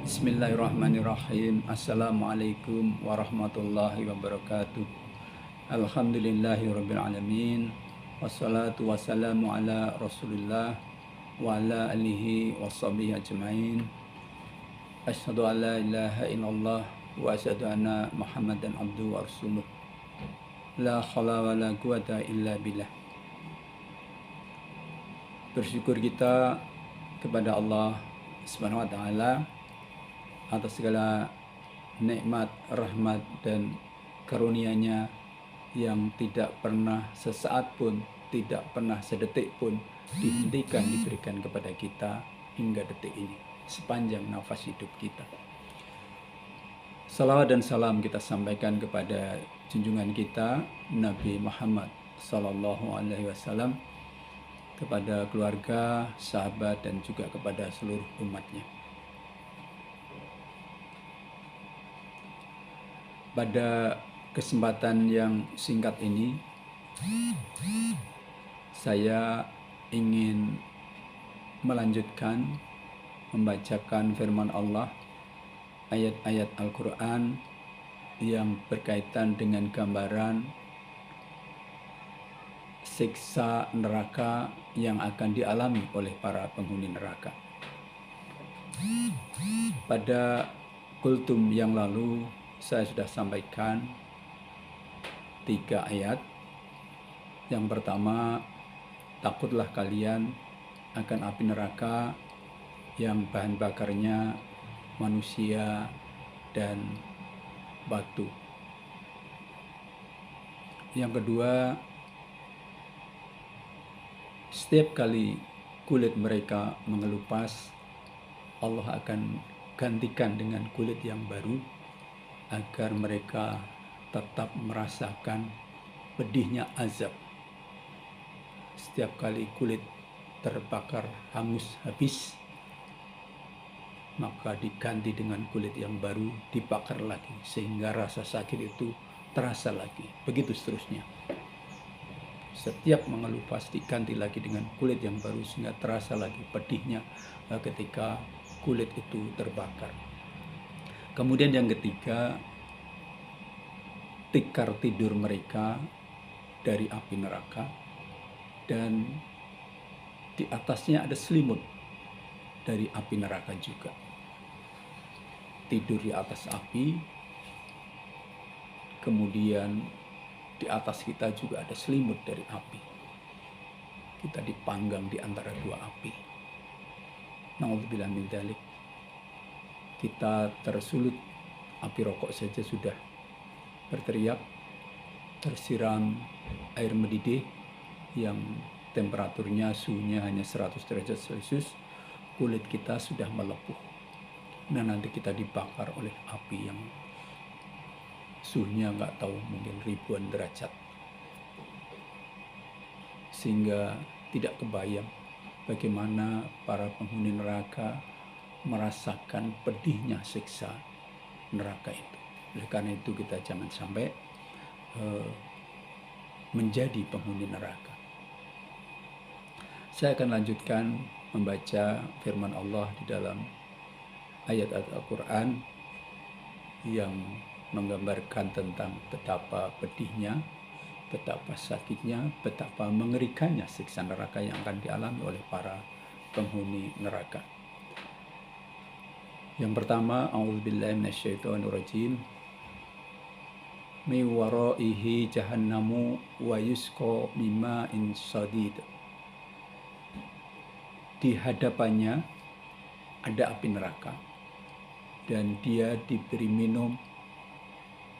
Bismillahirrahmanirrahim. Assalamualaikum warahmatullahi wabarakatuh. Alhamdulillahirabbil alamin. Wassalatu wassalamu ala Rasulillah wa ala alihi washabihi ajmain. Asyhadu an la ilaha illallah wa asyhadu anna Muhammadan abduhu wa rasuluh. La haula wa la quwata illa billah. Bersyukur kita kepada Allah Subhanahu wa taala atas segala nikmat, rahmat dan karunia-Nya yang tidak pernah sesaat pun, tidak pernah sedetik pun dihentikan diberikan kepada kita hingga detik ini, sepanjang nafas hidup kita. Salawat dan salam kita sampaikan kepada junjungan kita Nabi Muhammad Sallallahu Alaihi Wasallam, kepada keluarga, sahabat dan juga kepada seluruh umatnya. Pada kesempatan yang singkat ini, saya ingin melanjutkan membacakan firman Allah, ayat-ayat Al-Quran yang berkaitan dengan gambaran siksa neraka yang akan dialami oleh para penghuni neraka. Pada kultum yang lalu saya sudah sampaikan 3 ayat. Yang pertama, takutlah kalian akan api neraka yang bahan bakarnya manusia dan batu. Yang kedua, setiap kali kulit mereka mengelupas, Allah akan gantikan dengan kulit yang baru agar mereka tetap merasakan pedihnya azab. Setiap kali kulit terbakar hangus habis, maka diganti dengan kulit yang baru, dibakar lagi sehingga rasa sakit itu terasa lagi. Begitu seterusnya. Setiap mengelupas diganti lagi dengan kulit yang baru sehingga terasa lagi pedihnya ketika kulit itu terbakar. Kemudian yang ketiga, tikar tidur mereka dari api neraka, dan di atasnya ada selimut dari api neraka juga. Tidur di atas api, kemudian di atas kita juga ada selimut dari api. Kita dipanggang di antara 2 api. Na'udzubillah min dzalik. Kita tersulut api rokok saja sudah berteriak, tersiram air mendidih yang temperaturnya, suhunya hanya 100 derajat Celcius, kulit kita sudah melepuh. Nah, nanti kita dibakar oleh api yang suhunya nggak tahu, mungkin ribuan derajat. Sehingga tidak kebayang bagaimana para penghuni neraka merasakan pedihnya siksa neraka itu. Oleh karena itu kita jangan sampai menjadi penghuni neraka. Saya akan lanjutkan membaca firman Allah di dalam ayat-ayat Al-Quran yang menggambarkan tentang betapa pedihnya, betapa sakitnya, betapa mengerikannya siksa neraka yang akan dialami oleh para penghuni neraka. Yang pertama, a'udzubillahi minasyaitonirrajim. Mi waraihi jahannamu wa yusqa mima'in shadid. Di hadapannya ada api neraka dan dia diberi minum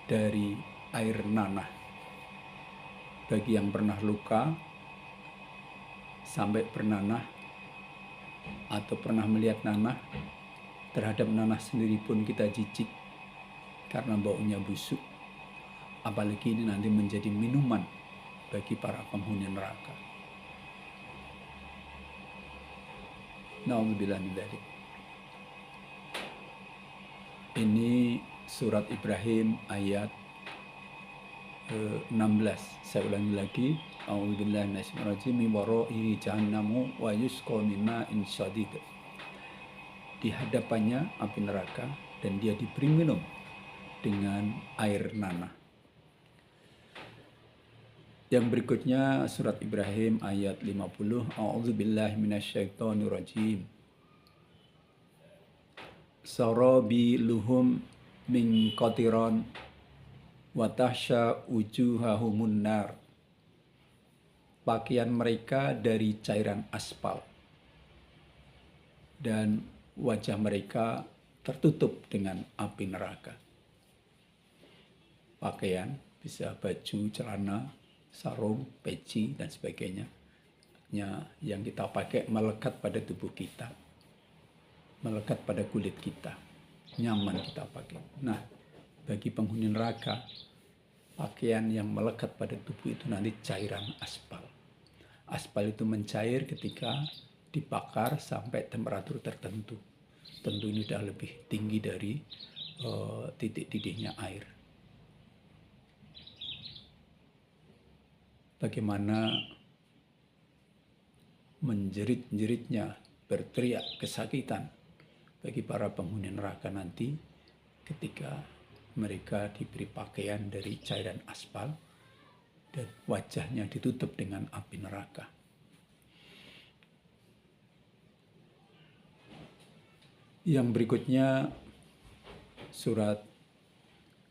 dari air nanah. Bagi yang pernah luka sampai bernanah atau pernah melihat nanah, terhadap nanah sendiri pun kita jijik karena baunya busuk. Apalagi ini nanti menjadi minuman bagi para penghuni neraka. Na'udzubillah min dzalik. Ini surat Ibrahim ayat 16. Saya ulangi lagi. A'udzubillahi minasyaitonir rajim. Wa ra'ihi jahannamu wa yusqa mima'in shadid. di hadapannya api neraka dan dia diberi minum dengan air nanah. Yang berikutnya surat Ibrahim ayat 50. A'udzubillahi minasyaitonirrajim. Sarabiluhum min qatiran wa tahsya wujuhahumun nar. Pakaian mereka dari cairan aspal dan wajah mereka tertutup dengan api neraka. Pakaian bisa baju, celana, sarung, peci, dan sebagainya. Yang kita pakai melekat pada tubuh kita, melekat pada kulit kita, nyaman kita pakai. Nah, bagi penghuni neraka, pakaian yang melekat pada tubuh itu nanti cairan aspal. Aspal itu mencair ketika dibakar sampai temperatur tertentu. Tentu ini sudah lebih tinggi dari titik didihnya air. Bagaimana menjerit-jeritnya, berteriak kesakitan bagi para penghuni neraka nanti ketika mereka diberi pakaian dari cairan aspal dan wajahnya ditutup dengan api neraka. Yang berikutnya surat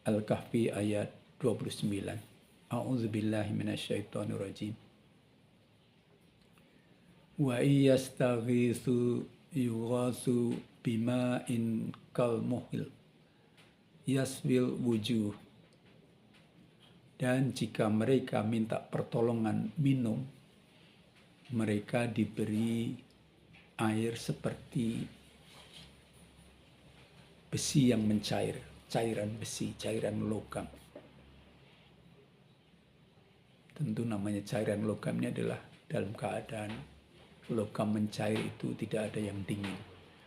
Al-Kahfi ayat 29. A'udzubillahi minasyaitonirrajim. Wa iyastaghitsu yughasu bima'in kalmuhil yaswil wujuh. Dan jika mereka minta pertolongan minum, mereka diberi air seperti besi yang mencair, cairan besi, cairan logam. Tentu namanya cairan logam ini adalah dalam keadaan logam mencair itu tidak ada yang dingin.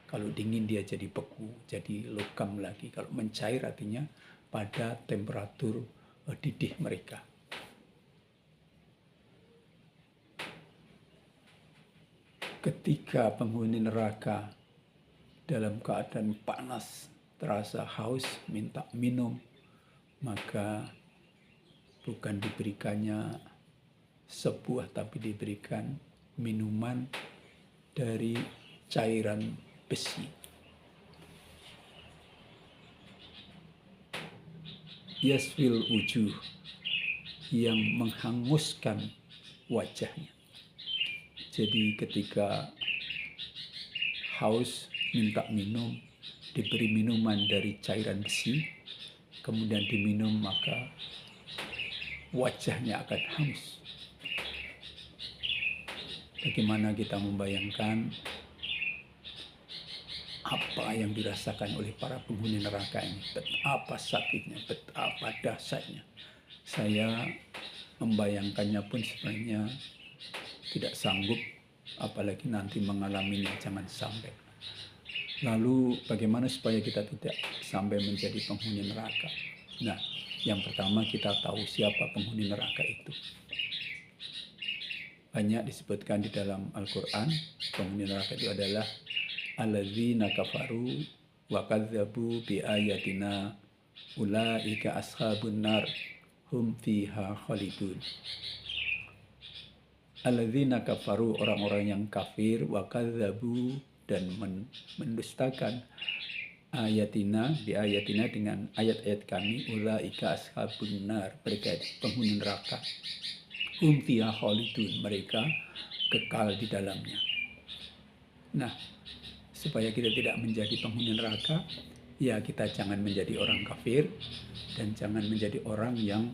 Kalau dingin dia jadi beku, jadi logam lagi. Kalau mencair artinya pada temperatur didih mereka. Ketika penghuni neraka dalam keadaan panas, terasa haus, minta minum, maka bukan diberikannya sebuah, tapi diberikan minuman dari cairan besi. Yaswil wujuh, yang menghanguskan wajahnya. Jadi ketika haus minta minum, diberi minuman dari cairan besi, kemudian diminum, maka wajahnya akan hangus. Bagaimana kita membayangkan apa yang dirasakan oleh para penghuni neraka ini, betapa sakitnya, betapa dahsyatnya. Saya membayangkannya pun sebenarnya tidak sanggup, apalagi nanti mengalaminya, jangan sampai. Lalu bagaimana supaya kita tidak sampai menjadi penghuni neraka? Nah, yang pertama kita tahu siapa penghuni neraka itu. Banyak disebutkan di dalam Al-Quran, penghuni neraka itu adalah alladzina kafaru wa kadzabu bi ayatina ulaika ashabun nar hum fiha khalidun. Alladzina kafaru, orang-orang yang kafir, wa kadzabu, dan mendustakan ayatina, bi ayatina, dengan ayat-ayat kami, ulaika ashabun nar, mereka penghuni neraka, hum fiha khalidun, mereka kekal di dalamnya. Nah, supaya kita tidak menjadi penghuni neraka, ya kita jangan menjadi orang kafir dan jangan menjadi orang yang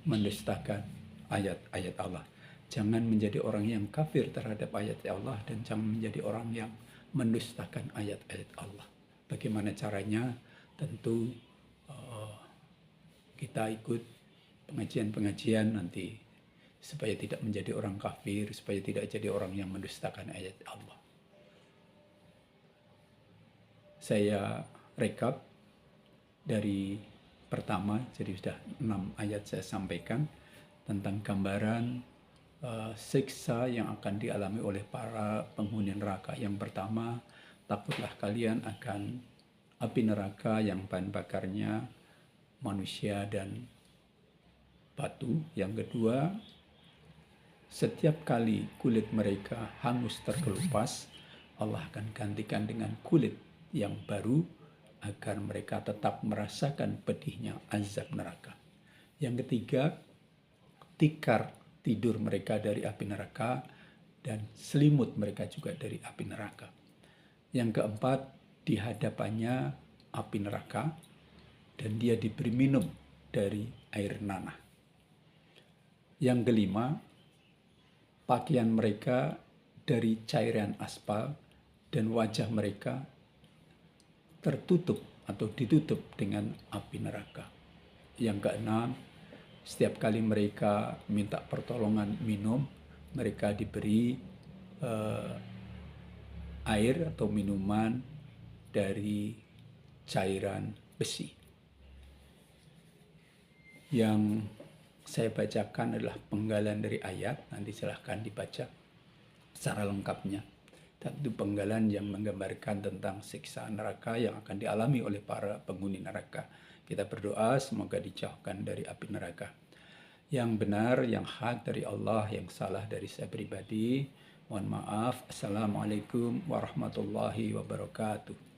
mendustakan ayat-ayat Allah. Jangan menjadi orang yang kafir terhadap ayat Allah dan jangan menjadi orang yang mendustakan ayat-ayat Allah. Bagaimana caranya? Tentu kita ikut pengajian-pengajian nanti supaya tidak menjadi orang kafir, supaya tidak jadi orang yang mendustakan ayat Allah. Saya rekap dari pertama, jadi sudah 6 ayat saya sampaikan tentang gambaran siksa yang akan dialami oleh para penghuni neraka. Yang pertama, takutlah kalian akan api neraka yang bahan bakarnya manusia dan batu. Yang kedua, setiap kali kulit mereka hangus terkelupas, Allah akan gantikan dengan kulit yang baru agar mereka tetap merasakan pedihnya azab neraka. Yang ketiga, tikar tidur mereka dari api neraka dan selimut mereka juga dari api neraka. Yang keempat, di hadapannya api neraka dan dia diberi minum dari air nanah. Yang kelima, pakaian mereka dari cairan aspal dan wajah mereka tertutup atau ditutup dengan api neraka. Yang keenam, setiap kali mereka minta pertolongan minum, mereka diberi air atau minuman dari cairan besi. Yang saya bacakan adalah penggalan dari ayat, nanti silahkan dibaca secara lengkapnya. Dan itu penggalan yang menggambarkan tentang siksa neraka yang akan dialami oleh para penghuni neraka. Kita berdoa semoga dijauhkan dari api neraka. Yang benar, yang hak dari Allah, yang salah dari saya pribadi. Mohon maaf. Assalamualaikum warahmatullahi wabarakatuh.